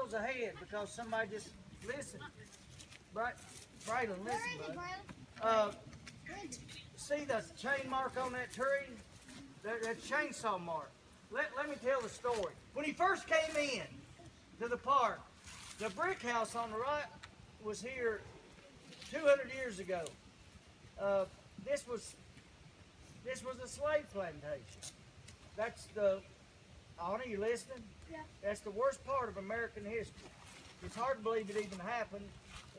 goes ahead because somebody just listen. Braylon, listen, bud. See the chain mark on that tree? That chainsaw mark. Let me tell the story. When he first came in to the park, the brick house on the right was here 200 years ago. This was a slave plantation. That's the, Anna, you listening? Yeah. That's the worst part of American history. It's hard to believe it even happened,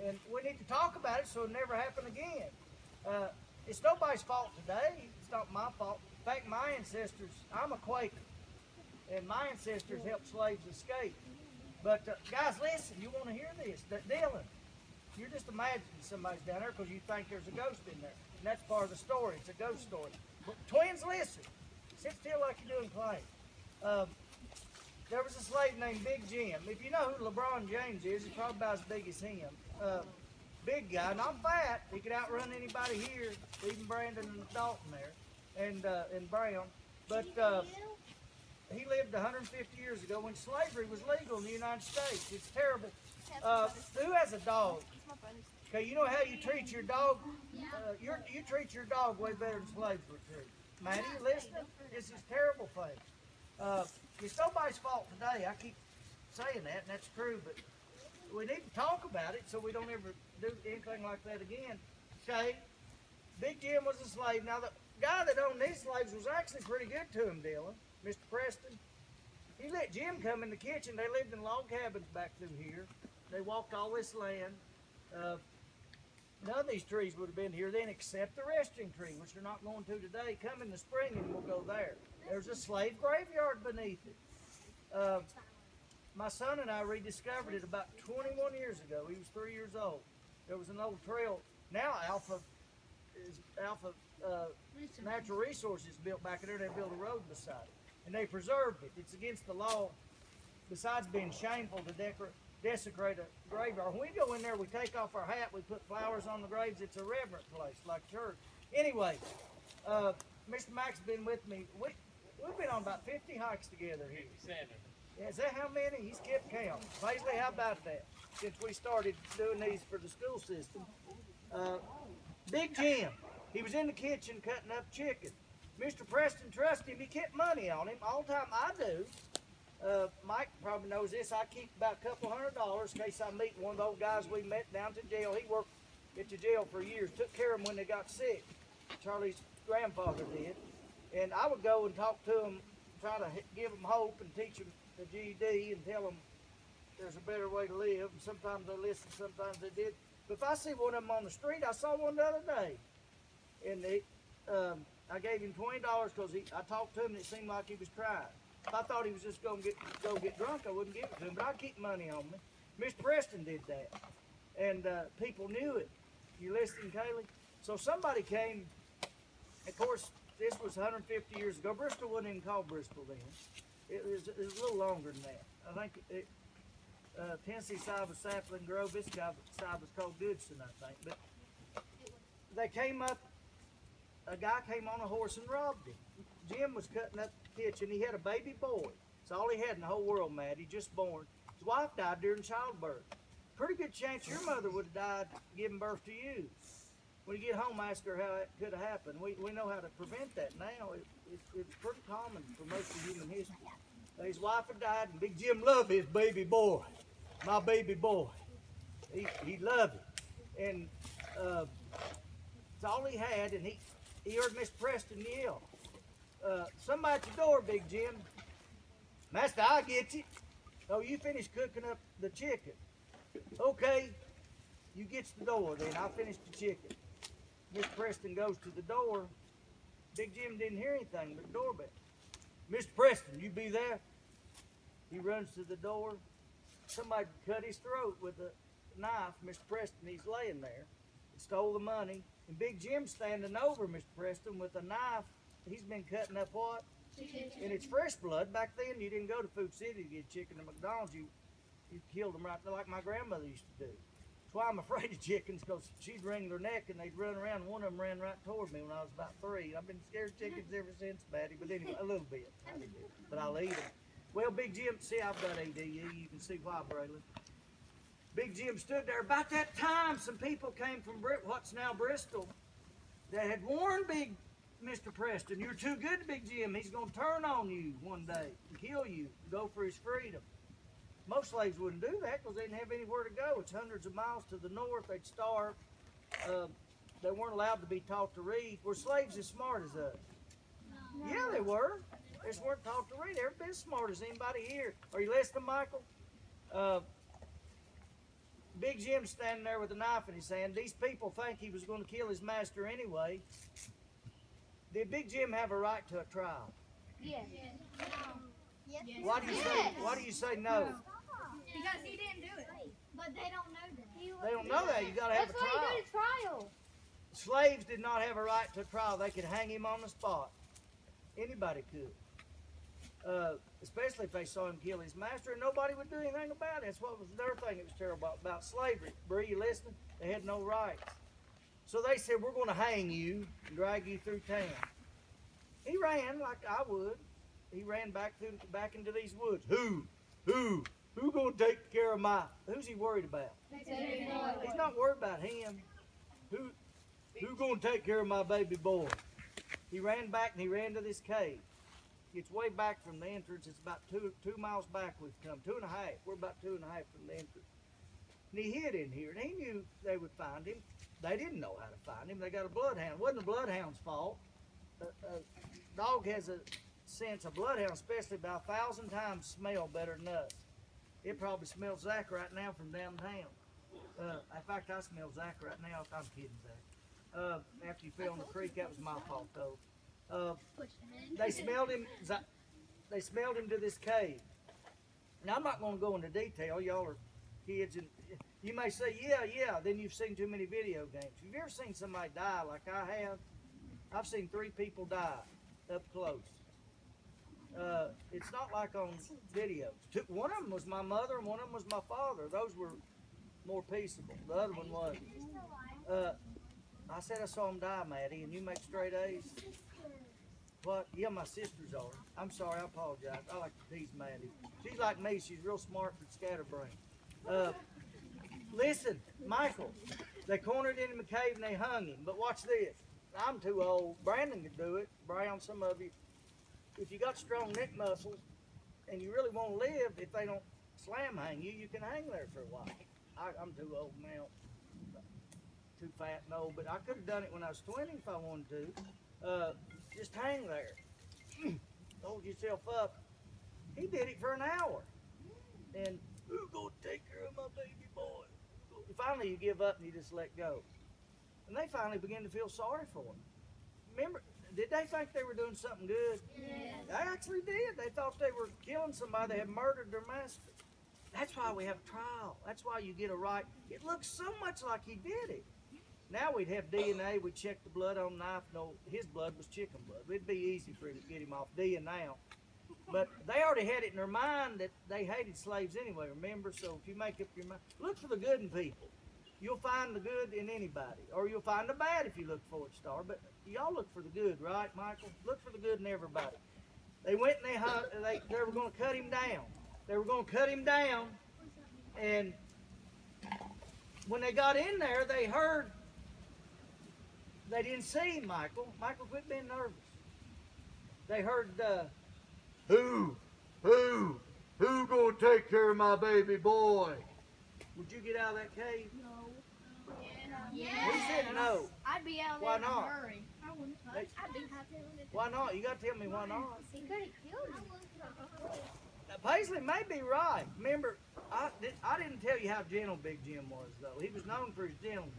and we need to talk about it so it'll never happen again. It's nobody's fault today. It's not my fault. In fact, my ancestors, I'm a Quaker, and my ancestors helped slaves escape. But guys, listen, you want to hear this. Dylan, you're just imagining somebody's down there because you think there's a ghost in there. And that's part of the story. It's a ghost story. But twins, listen. Sit still like you're doing clay. There was a slave named Big Jim. If you know who LeBron James is, he's probably about as big as him. Big guy, not fat. He could outrun anybody here, even Brandon and Dalton there, and Brown. But he lived 150 years ago when slavery was legal in the United States. It's terrible. Who has a dog? Okay, you know how you treat your dog? You treat your dog way better than slaves were treated. Maddie, you listening? This is a terrible thing. It's nobody's fault today. I keep saying that, and that's true, but we need to talk about it so we don't ever do anything like that again. Okay? Big Jim was a slave. Now, the guy that owned these slaves was actually pretty good to him, Dylan, Mr. Preston. He let Jim come in the kitchen. They lived in log cabins back through here. They walked all this land. None of these trees would have been here then except the resting tree, which they're not going to today. Come in the spring and we'll go there. There's a slave graveyard beneath it. My son and I rediscovered it about 21 years ago. He was 3 years old. There was an old trail. Now Alpha Natural Resources built back in there. They built a road beside it. And they preserved it. It's against the law, besides being shameful, to desecrate a graveyard. When we go in there, we take off our hat, we put flowers on the graves. It's a reverent place, like church. Anyway, Mr. Mack's been with me. We've been on about 50 hikes together here. 57. Yeah, is that how many? He's kept count. Paisley, how about that? Since we started doing these for the school system. Big Jim, he was in the kitchen cutting up chicken. Mr. Preston trusted him. He kept money on him all the time. I do. Mike probably knows this. I keep about a couple $100 in case I meet one of those guys we met down to jail. He worked at the jail for years. Took care of them when they got sick. Charlie's grandfather did. And I would go and talk to them, try to give them hope and teach them the GED and tell them there's a better way to live. And sometimes they listen, sometimes they did. But if I see one of them on the street, I saw one the other day. And I gave him $20 because I talked to him and it seemed like he was crying. If I thought he was just going to go get drunk, I wouldn't give it to him. But I keep money on me. Mr. Preston did that. And people knew it. You listening, Kaylee? So somebody came, of course, this was 150 years ago. Bristol wasn't even called Bristol then. It was a little longer than that. I think Tennessee side was Sapling Grove. This side was called Goodson, I think. But they came up, a guy came on a horse and robbed him. Jim was cutting up the kitchen. He had a baby boy. It's all he had in the whole world, Matt. He just born. His wife died during childbirth. Pretty good chance your mother would have died giving birth to you. When you get home, ask her how it could have happened. We know how to prevent that now. It's pretty common for most of human history. His wife had died, and Big Jim loved his baby boy. My baby boy. He loved it. And it's all he had, and he heard Miss Preston yell. Somebody at the door, Big Jim. Master, I'll get you. Oh, you finished cooking up the chicken. Okay, you get to the door then. I'll finish the chicken. Miss Preston goes to the door. Big Jim didn't hear anything but the doorbell. Mr. Preston, you be there? He runs to the door. Somebody cut his throat with a knife. Mr. Preston, he's laying there. He stole the money. And Big Jim's standing over Mr. Preston with a knife. He's been cutting up what? Chicken. And it's fresh blood. Back then, you didn't go to Food City to get chicken at McDonald's. You killed them right there like my grandmother used to do. That's why I'm afraid of chickens, because she'd wring their neck and they'd run around. One of them ran right toward me when I was about 3. I've been scared of chickens ever since, Batty, but anyway, a little bit. But I'll eat them. Well, Big Jim, see, I've got ADU. You can see why, Braylon. Big Jim stood there. About that time, some people came from what's now Bristol that had warned Big Mr. Preston, you're too good to Big Jim. He's going to turn on you one day and kill you, go for his freedom. Most slaves wouldn't do that because they didn't have anywhere to go. It's hundreds of miles to the north. They'd starve. They weren't allowed to be taught to read. Were slaves as smart as us? No. Yeah, they were. They just weren't taught to read. They're as smart as anybody here. Are you listening, Michael? Big Jim's standing there with a knife in his hand. These people think he was going to kill his master anyway. Did Big Jim have a right to a trial? Yes. Yes. Why do you say? Why do you say no? Because he didn't do it. But they don't know that. They don't know that. You got to have a That's why trial. he got a trial. Slaves did not have a right to a trial. They could hang him on the spot. Anybody could. Especially if they saw him kill his master, and nobody would do anything about it. That's what was another thing that was terrible about slavery. Bree, you listening? They had no rights. So they said, we're going to hang you and drag you through town. He ran like I would. He ran back into these woods. Who going to take care of my? Who's he worried about? He's not worried about him. Who going to take care of my baby boy? He ran back and he ran to this cave. It's way back from the entrance. It's about two miles back we've come. 2.5. We're about 2.5 from the entrance. And he hid in here, and he knew they would find him. They didn't know how to find him. They got a bloodhound. It wasn't the bloodhound's fault. A dog has a sense, a bloodhound especially, about 1,000 times smell better than us. It probably smells Zach right now from downtown. In fact, I smell Zach right now. I'm kidding, Zach. After you fell in the creek, that was my fault, though. They smelled him. They smelled him to this cave. Now I'm not going to go into detail. Y'all are kids, and you may say, "Yeah." Then you've seen too many video games. Have you ever seen somebody die like I have? I've seen 3 people die up close. It's not like on videos. One of them was my mother, and one of them was my father. Those were more peaceable. The other one wasn't. I said I saw him die, Maddie, and you make straight A's. What? Yeah, my sisters are. I'm sorry, I apologize. I like to tease Maddie. She's like me. She's real smart but scatterbrained. Listen, Michael, they cornered him in the cave and they hung him. But watch this. I'm too old. Brandon could do it. Brown, some of you. If you got strong neck muscles and you really want to live, if they don't slam hang you, you can hang there for a while. I'm too old now. Too fat and old. But I could have done it when I was 20 if I wanted to. Just hang there. Hold yourself up. He did it for an hour. And who's going to take care of my baby boy? Finally, you give up and you just let go. And they finally begin to feel sorry for him. Remember, did they think they were doing something good? Yes. They actually did. They thought they were killing somebody. They had murdered their master. That's why we have trial. That's why you get a right. It looks so much like he did it. Now we'd have DNA. We'd check the blood on the knife. No, his blood was chicken blood. It'd be easy for him to get him off DNA. But they already had it in their mind that they hated slaves anyway, remember? So if you make up your mind, look for the good in people. You'll find the good in anybody. Or you'll find the bad if you look for it, Star. But y'all look for the good, right, Michael? Look for the good in everybody. They went and they were going to cut him down. They were going to cut him down. And when they got in there, they heard, they didn't see him, Michael. Michael, quit being nervous. They heard, who gonna take care of my baby boy? Would you get out of that cave? No. Yes. Who said no? I'd be out Why there in a not? hurry. I wouldn't touch. Hey. I'd be out there with it. Why not? You gotta tell me why not. He could have killed me. Now, Paisley may be right. Remember, I didn't tell you how gentle Big Jim was, though. He was known for his gentleness.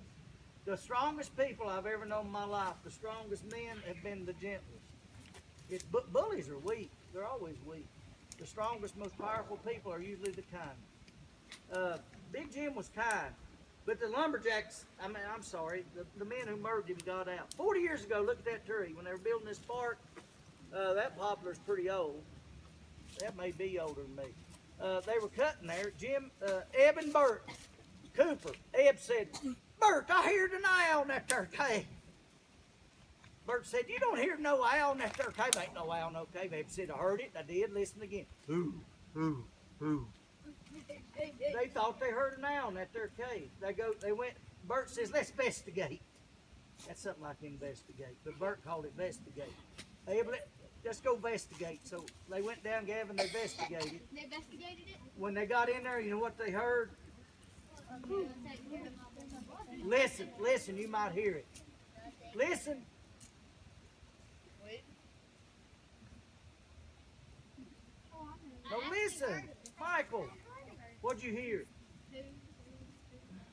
The strongest people I've ever known in my life, the strongest men have been the gentlest. Bullies are weak. They're always weak. The strongest, most powerful people are usually the kindest. Big Jim was kind, but the lumberjacks, I'm sorry, the men who murdered him got out. 40 years ago, look at that tree. When they were building this park, that poplar's pretty old. That may be older than me. They were cutting there. Ebb and Bert Cooper. Ebb said, Bert, I heard an eye on that there cave. Bert said, "You don't hear no owl in that there cave." Ain't no owl in no cave. He said, "I heard it. I did. Listen again." Who? They thought they heard an owl in that there cave. They went. Bert says, "Let's investigate." That's something like investigate, but Bert called it investigate. Hey, let's go investigate. So they went down, Gavin. They investigated. They investigated it. When they got in there, you know what they heard? Listen. You might hear it. Listen. No, listen, Michael. What'd you hear?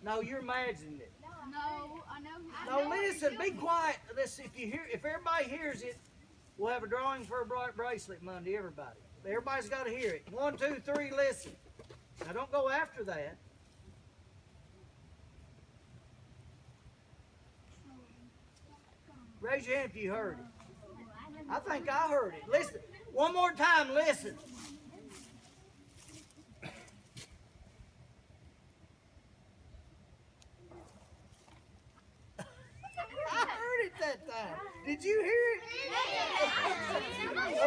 No, you're imagining it. No, I know. No, listen. Be quiet. Listen. If everybody hears it, we'll have a drawing for a bracelet Monday. Everybody. Everybody's got to hear it. 1, 2, 3. Listen. Now don't go after that. Raise your hand if you heard it. I think I heard it. Listen. One more time. Listen. I heard it that time. Did you hear it?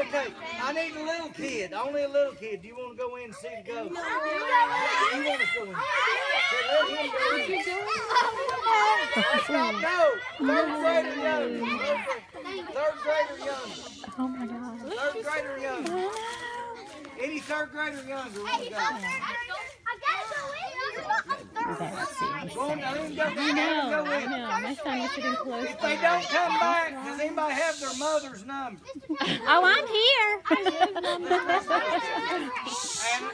Okay, I need a little kid. Only a little kid. Do you want to go in and see the ghost? You want to go in? Okay, let him go in. Stop, no. Third grader young. Third grader young. Oh my God. Third grader young. Any third grader younger want to go? Go on, let him go. I know. My son is sitting close. If they don't come back, does anybody have their mother's number? Oh, I'm here. And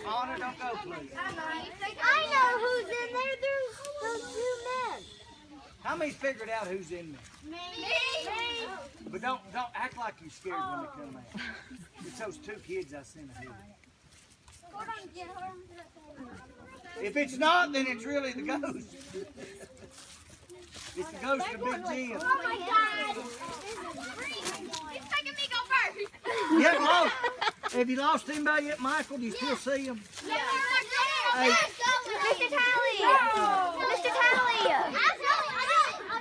Anna, don't go, please. I know who's in there. There's those 2 men. How many figured out who's in there? Me. But don't act like you're scared when they come out. It's those 2 kids I sent ahead. If it's not, then it's really the ghost. It's the ghost of Big Jim. Oh my God. He's making me go first. You haven't lost. Have you lost anybody yet, Michael? Do you still see them? Yeah. Hey. Mr. Tally. Mr. Tally.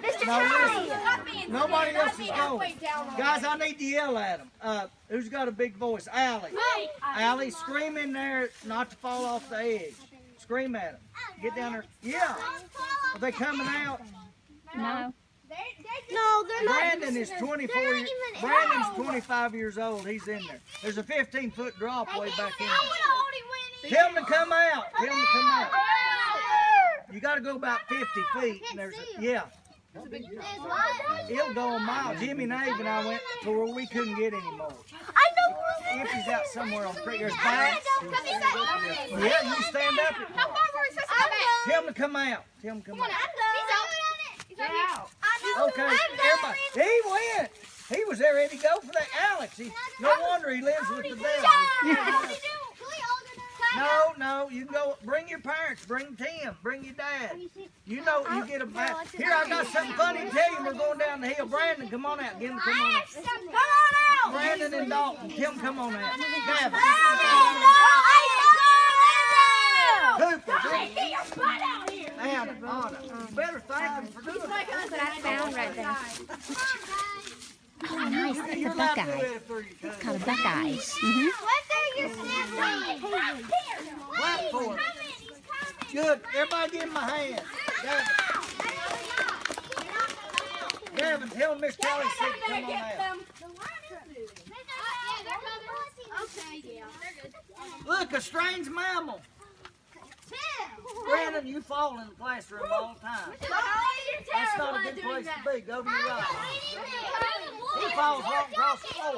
Mr. No, Tally. listen. Nobody else is going. Guys, I need to yell at them. Who's got a big voice? Allie. Allie, scream in there not to fall off the edge. Scream at them. Get down there. Yeah. Are they coming out? No. No, they're not. Brandon is 24 years. Brandon's 25 years old. He's in there. There's a 15-foot drop way back in there. Tell him to come out. Tell him to come out. You got to go about 50 feet. And there's yeah. It'll go a mile. Jimmy Nave and I went to where we couldn't get any more. I know. If he's out somewhere on the creek, there's bats. Yeah, you can stand up. Tell him to come out. Tell him to come out. Okay, everybody. He went. He was there ready to go for that Alex. No wonder he lives with the devil. No, you can go. Bring your parents. Bring Tim. Bring your dad. You know, you get a bat. Here, I got something funny to tell you. We're going down the hill. Brandon, come on out. Get him, come on out. Brandon and Dalton, Tim, come on out. Gavin. Cooper, Anna, you better thank him for doing it. That's what I found right there. Oh, nice. That's a buckeye. It's called a buckeye. Clap for him. Good. Everybody give him a hand. Gavin, tell Miss Kelly said to come on out. Look, a strange mammal. Brandon, you fall in the classroom all the time. That's not a good place to be. Go to your right. He falls right across the floor. All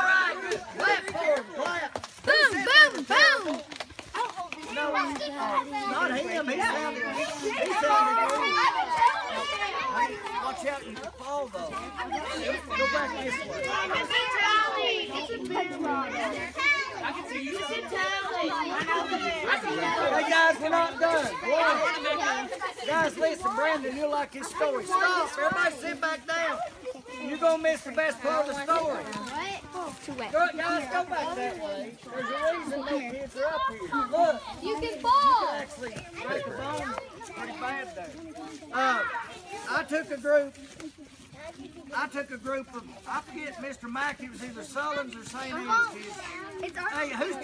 right, good. Clap for him. Clap. Boom, boom, boom. No, not him. He sounded good. Watch out, you can fall though. Go back this way. I can see you. Hey guys, we're not done. Guys, listen, Brandon, you like his story. Stop. Everybody sit back down. You're going to miss the best part of the story. Guys, go back that way. There's a reason those kids are up here. Look. You can You fall. can actually break a bone pretty bad good there. I took a group of, I forget Mr. Mackey, it was either Sullins or St. Anne's kids. Hey, who's